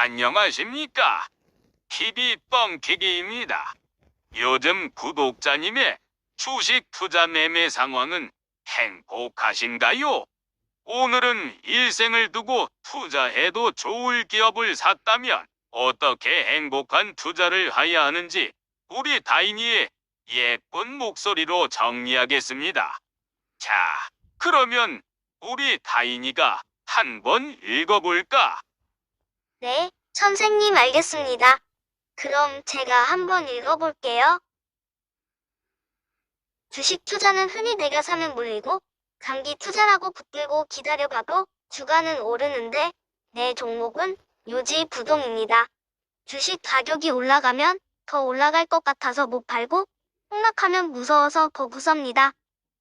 안녕하십니까? TV 뻥튀기입니다. 요즘 구독자님의 주식 투자 매매 상황은 행복하신가요? 오늘은 일생을 두고 투자해도 좋을 기업을 샀다면 어떻게 행복한 투자를 해야 하는지 우리 다인이의 예쁜 목소리로 정리하겠습니다. 자, 그러면 우리 다인이가 한번 읽어볼까? 네, 선생님 알겠습니다. 그럼 제가 한번 읽어볼게요. 주식 투자는 흔히 내가 사면 물리고 장기 투자라고 붙들고 기다려봐도 주가는 오르는데 내 종목은 요지부동입니다. 주식 가격이 올라가면 더 올라갈 것 같아서 못 팔고 폭락하면 무서워서 더 무섭니다.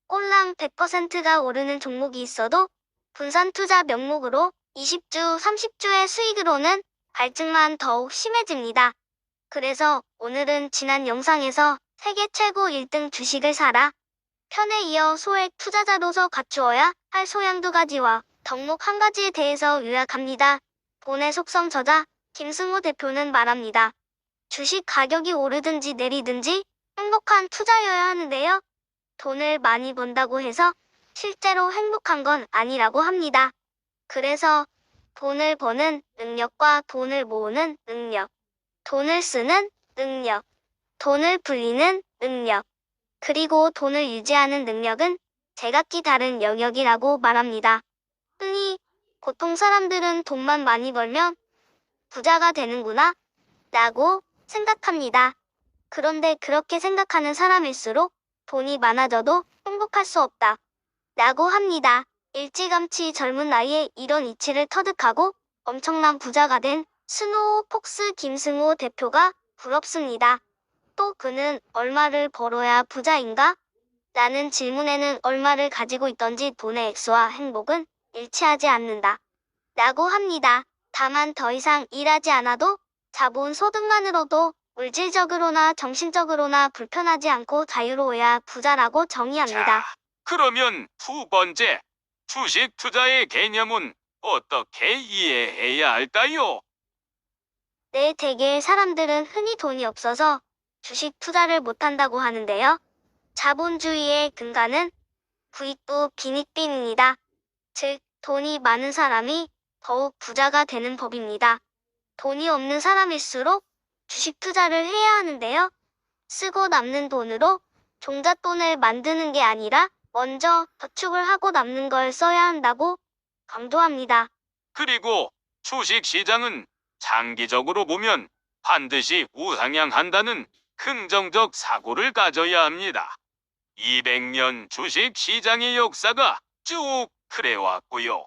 꼴랑 100%가 오르는 종목이 있어도 분산 투자 명목으로 20주, 30주의 수익으로는 갈증만 더욱 심해집니다. 그래서 오늘은 지난 영상에서 세계 최고 1등 주식을 사라 편에 이어 소액 투자자로서 갖추어야 할 소양 2가지와 덕목 1가지에 대해서 요약합니다. 본의 속성 저자 김승호 대표는 말합니다. 주식 가격이 오르든지 내리든지 행복한 투자여야 하는데요. 돈을 많이 번다고 해서 실제로 행복한 건 아니라고 합니다. 그래서 돈을 버는 능력과 돈을 모으는 능력, 돈을 쓰는 능력, 돈을 불리는 능력, 그리고 돈을 유지하는 능력은 제각기 다른 영역이라고 말합니다. 흔히 보통 사람들은 돈만 많이 벌면 부자가 되는구나 라고 생각합니다. 그런데 그렇게 생각하는 사람일수록 돈이 많아져도 행복할 수 없다 라고 합니다. 일찌감치 젊은 나이에 이런 이치를 터득하고 엄청난 부자가 된 스노우 폭스 김승호 대표가 부럽습니다. 또 그는 얼마를 벌어야 부자인가? 라는 질문에는 얼마를 가지고 있던지 돈의 액수와 행복은 일치하지 않는다 라고 합니다. 다만 더 이상 일하지 않아도 자본 소득만으로도 물질적으로나 정신적으로나 불편하지 않고 자유로워야 부자라고 정의합니다. 자, 그러면 두 번째, 주식 투자의 개념은 어떻게 이해해야 할까요? 네, 대개의 사람들은 흔히 돈이 없어서 주식 투자를 못한다고 하는데요. 자본주의의 근간은 부익부 빈익빈입니다. 즉, 돈이 많은 사람이 더욱 부자가 되는 법입니다. 돈이 없는 사람일수록 주식 투자를 해야 하는데요. 쓰고 남는 돈으로 종잣돈을 만드는 게 아니라 먼저 저축을 하고 남는 걸 써야 한다고 강조합니다. 그리고 주식 시장은 장기적으로 보면 반드시 우상향한다는 긍정적 사고를 가져야 합니다. 200년 주식 시장의 역사가 쭉 그래왔고요.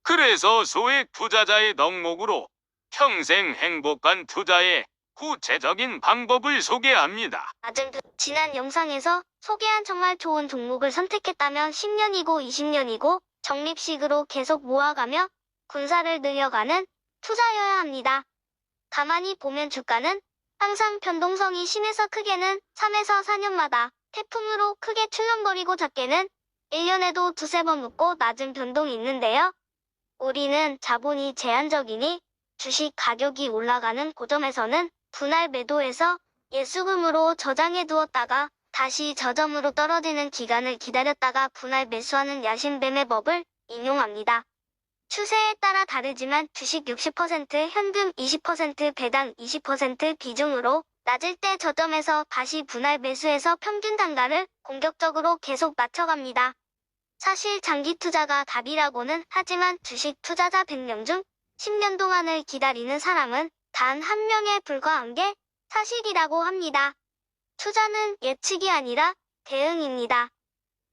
그래서 소액 투자자의 덕목으로 평생 행복한 투자의 구체적인 방법을 소개합니다. 지난 영상에서 소개한 정말 좋은 종목을 선택했다면 10년이고 20년이고 적립식으로 계속 모아가며 군사를 늘려가는 투자여야 합니다. 가만히 보면 주가는 항상 변동성이 심해서 크게는 3에서 4년마다 태풍으로 크게 출렁거리고 작게는 1년에도 두세 번 웃고 낮은 변동이 있는데요. 우리는 자본이 제한적이니 주식 가격이 올라가는 고점에서는 분할 매도해서 예수금으로 저장해 두었다가 다시 저점으로 떨어지는 기간을 기다렸다가 분할 매수하는 야심 매매법을 인용합니다. 추세에 따라 다르지만 주식 60%, 현금 20%, 배당 20% 비중으로 낮을 때 저점에서 다시 분할 매수해서 평균 단가를 공격적으로 계속 낮춰갑니다. 사실 장기 투자가 답이라고는 하지만 주식 투자자 100명 중 10년 동안을 기다리는 사람은 단 1명에 불과한 게 사실이라고 합니다. 투자는 예측이 아니라 대응입니다.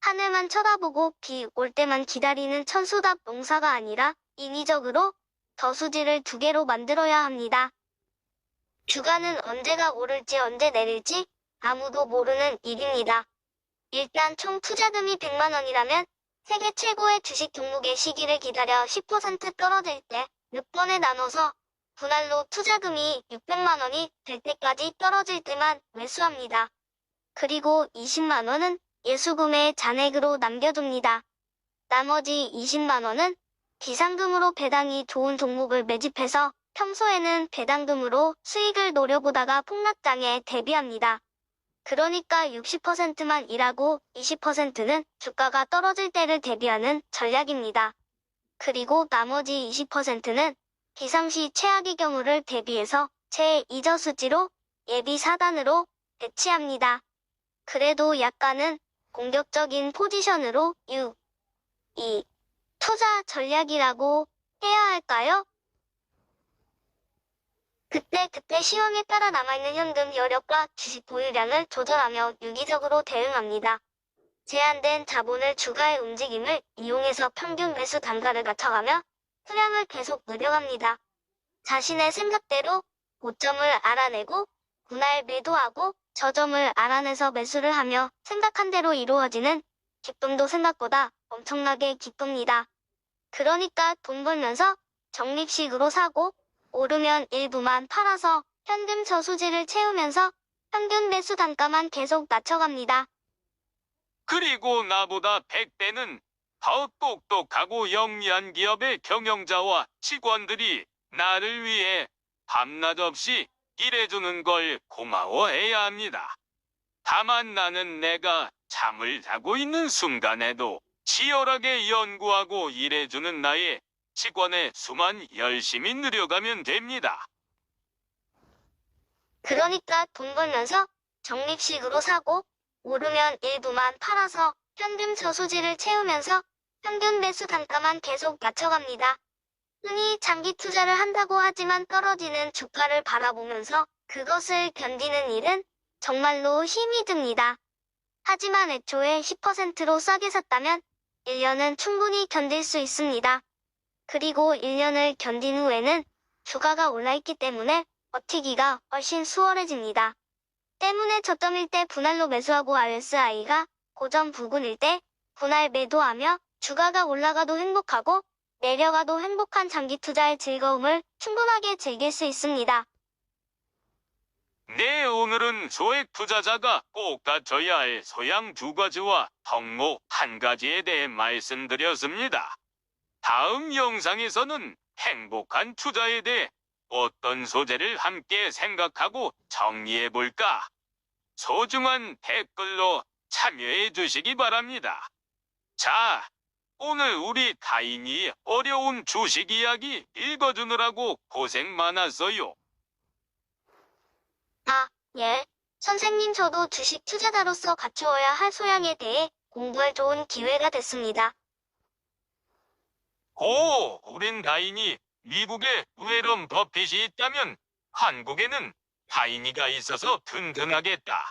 하늘만 쳐다보고 비 올 때만 기다리는 천수답 농사가 아니라 인위적으로 저수지를 2개로 만들어야 합니다. 주가는 언제가 오를지 언제 내릴지 아무도 모르는 일입니다. 일단 총 투자금이 100만 원이라면 세계 최고의 주식 종목의 시기를 기다려 10% 떨어질 때 6번에 나눠서 분할로 투자금이 600만 원이 될 때까지 떨어질 때만 매수합니다. 그리고 20만 원은 예수금의 잔액으로 남겨둡니다. 나머지 20만 원은 비상금으로 배당이 좋은 종목을 매집해서 평소에는 배당금으로 수익을 노려보다가 폭락장에 대비합니다. 그러니까 60%만 일하고 20%는 주가가 떨어질 때를 대비하는 전략입니다. 그리고 나머지 20%는 비상시 최악의 경우를 대비해서 제2저수지로 예비 사단으로 배치합니다. 그래도 약간은 공격적인 포지션으로 투자 전략이라고 해야 할까요? 그때 시황에 따라 남아있는 현금 여력과 주식 보유량을 조절하며 유기적으로 대응합니다. 제한된 자본을 주가의 움직임을 이용해서 평균 매수 단가를 낮춰가며 수량을 계속 늘려갑니다. 자신의 생각대로 고점을 알아내고 분할 매도하고 저점을 알아내서 매수를 하며 생각한 대로 이루어지는 기쁨도 생각보다 엄청나게 기쁩니다. 그러니까 돈 벌면서 적립식으로 사고 오르면 일부만 팔아서 현금 저수지를 채우면서 평균 매수 단가만 계속 낮춰갑니다. 그리고 나보다 100배는 더 똑똑하고 영리한 기업의 경영자와 직원들이 나를 위해 밤낮 없이 일해주는 걸 고마워해야 합니다. 다만 나는 내가 잠을 자고 있는 순간에도 치열하게 연구하고 일해주는 나의 직원의 수만 열심히 늘려가면 됩니다. 그러니까 돈 벌면서 적립식으로 사고 오르면 일부만 팔아서 현금 저수지를 채우면서 평균 매수 단가만 계속 낮춰갑니다. 흔히 장기 투자를 한다고 하지만 떨어지는 주가를 바라보면서 그것을 견디는 일은 정말로 힘이 듭니다. 하지만 애초에 10%로 싸게 샀다면 1년은 충분히 견딜 수 있습니다. 그리고 1년을 견딘 후에는 주가가 올라있기 때문에 버티기가 훨씬 수월해집니다. 때문에 저점일 때 분할로 매수하고 RSI가 고점 부근일 때 분할 매도하며 주가가 올라가도 행복하고 내려가도 행복한 장기 투자의 즐거움을 충분하게 즐길 수 있습니다. 네, 오늘은 소액 투자자가 꼭 갖춰야 할 소양 2가지와 덕목 1가지에 대해 말씀드렸습니다. 다음 영상에서는 행복한 투자에 대해 어떤 소재를 함께 생각하고 정리해볼까? 소중한 댓글로 참여해 주시기 바랍니다. 자, 오늘 우리 다인이 어려운 주식 이야기 읽어주느라고 고생 많았어요. 예. 선생님, 저도 주식 투자자로서 갖추어야 할 소양에 대해 공부할 좋은 기회가 됐습니다. 우린 다인이 미국에 웨런 버핏이 있다면 한국에는 다인이가 있어서 든든하겠다.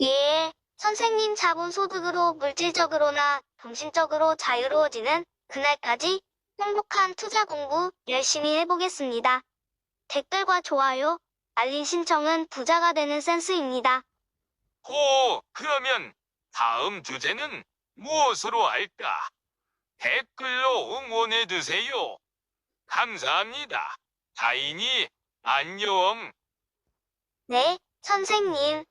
예. 선생님, 자본소득으로 물질적으로나 정신적으로 자유로워지는 그날까지 행복한 투자 공부 열심히 해보겠습니다. 댓글과 좋아요, 알림 신청은 부자가 되는 센스입니다. 그러면 다음 주제는 무엇으로 할까? 댓글로 응원해주세요. 감사합니다. 다인이 안녕. 네, 선생님.